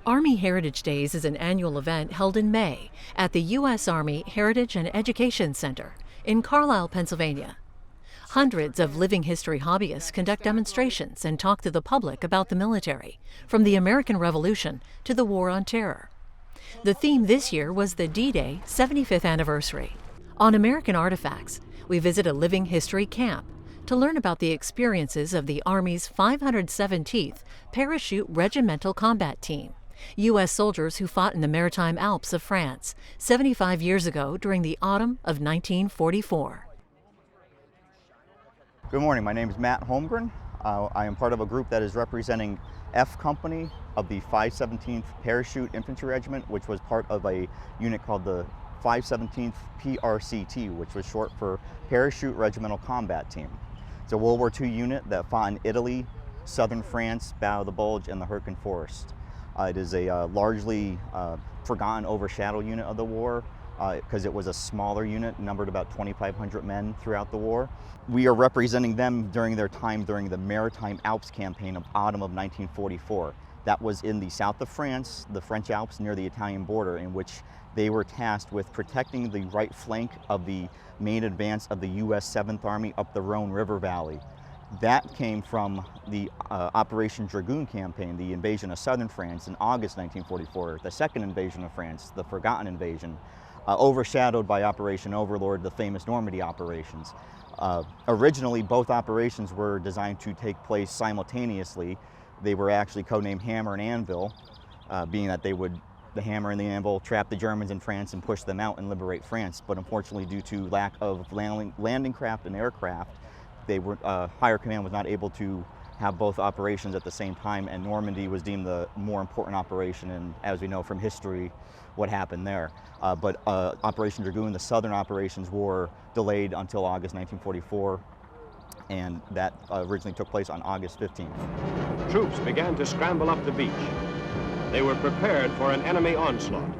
Army Heritage Days is an annual event held in May at the U.S. Army Heritage and Education Center in Carlisle, Pennsylvania. Hundreds of living history hobbyists conduct demonstrations and talk to the public about the military, from the American Revolution to the War on Terror. The theme this year was the D-Day 75th anniversary. On American Artifacts, we visit a living history camp to learn about the experiences of the Army's 517th Parachute Regimental Combat Team, U.S. soldiers who fought in the Maritime Alps of France 75 years ago during the autumn of 1944. Good morning, my name is Matt Holmgren. I am part of a group that is representing F Company of the 517th Parachute Infantry Regiment, which was part of a unit called the 517th PRCT, which was short for Parachute Regimental Combat Team. It's a World War II unit that fought in Italy, southern France, Battle of the Bulge, and the Hurtgen Forest. It is a largely forgotten, overshadowed unit of the war because it was a smaller unit, numbered about 2,500 men throughout the war. We are representing them during their time during the Maritime Alps campaign of autumn of 1944. That was in the south of France, the French Alps near the Italian border, in which they were tasked with protecting the right flank of the main advance of the U.S. 7th Army up the Rhone River Valley. That came from the Operation Dragoon campaign, the invasion of southern France in August 1944, the second invasion of France, the forgotten invasion, overshadowed by Operation Overlord, the famous Normandy operations. Originally, both operations were designed to take place simultaneously. They were actually codenamed Hammer and Anvil, being that they would, the hammer and the anvil, trap the Germans in France and push them out and liberate France. But unfortunately, due to lack of landing craft and aircraft, higher command was not able to have both operations at the same time, and Normandy was deemed the more important operation, and as we know from history, what happened there. But Operation Dragoon, the southern operations, were delayed until August 1944, and that originally took place on August 15th. Troops began to scramble up the beach. They were prepared for an enemy onslaught.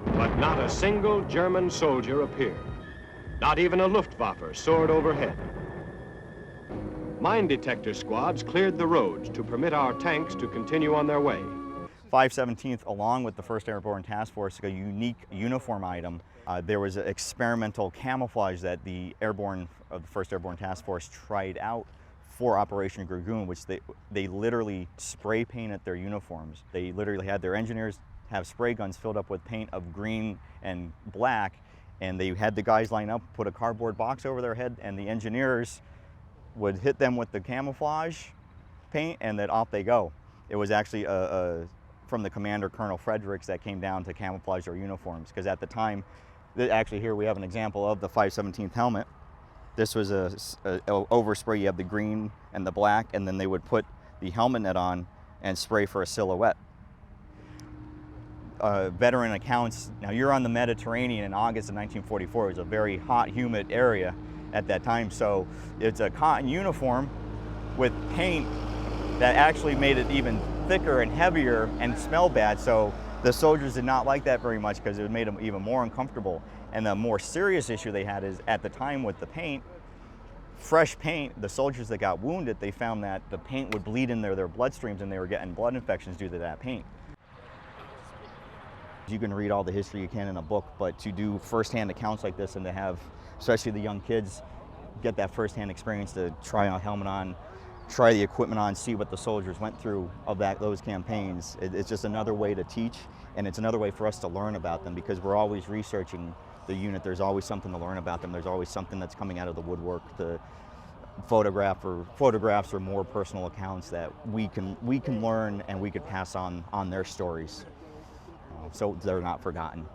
But not a single German soldier appeared. Not even a Luftwaffe soared overhead. Mine detector squads cleared the roads to permit our tanks to continue on their way. 517th, along with the 1st Airborne Task Force, a unique uniform item. There was an experimental camouflage that the airborne of the 1st Airborne Task Force tried out for Operation Dragoon, which they literally spray painted their uniforms. They literally had their engineers have spray guns filled up with paint of green and black, and they had the guys line up, put a cardboard box over their head, and the engineers would hit them with the camouflage paint, and then off they go. It was actually from the commander, Colonel Fredericks, that came down to camouflage their uniforms, because at the time, actually here we have an example of the 517th helmet. This was a overspray. You have the green and the black, and then they would put the helmet net on and spray for a silhouette. Veteran accounts, now you're on the Mediterranean in August of 1944. It was a very hot, humid area at that time, so it's a cotton uniform with paint that actually made it even thicker and heavier and smell bad, so the soldiers did not like that very much because it made them even more uncomfortable. And the more serious issue they had is, at the time with the paint, fresh paint, the soldiers that got wounded, they found that the paint would bleed in their bloodstreams, and they were getting blood infections due to that paint. You can read all the history you can in a book, but to do firsthand accounts like this and to have, especially the young kids, get that firsthand experience to try a helmet on, try the equipment on, see what the soldiers went through of those campaigns. It's just another way to teach, and it's another way for us to learn about them, because we're always researching the unit. There's always something to learn about them. There's always something that's coming out of the woodwork, the photographs or more personal accounts that we can learn and we could pass on their stories, so they're not forgotten.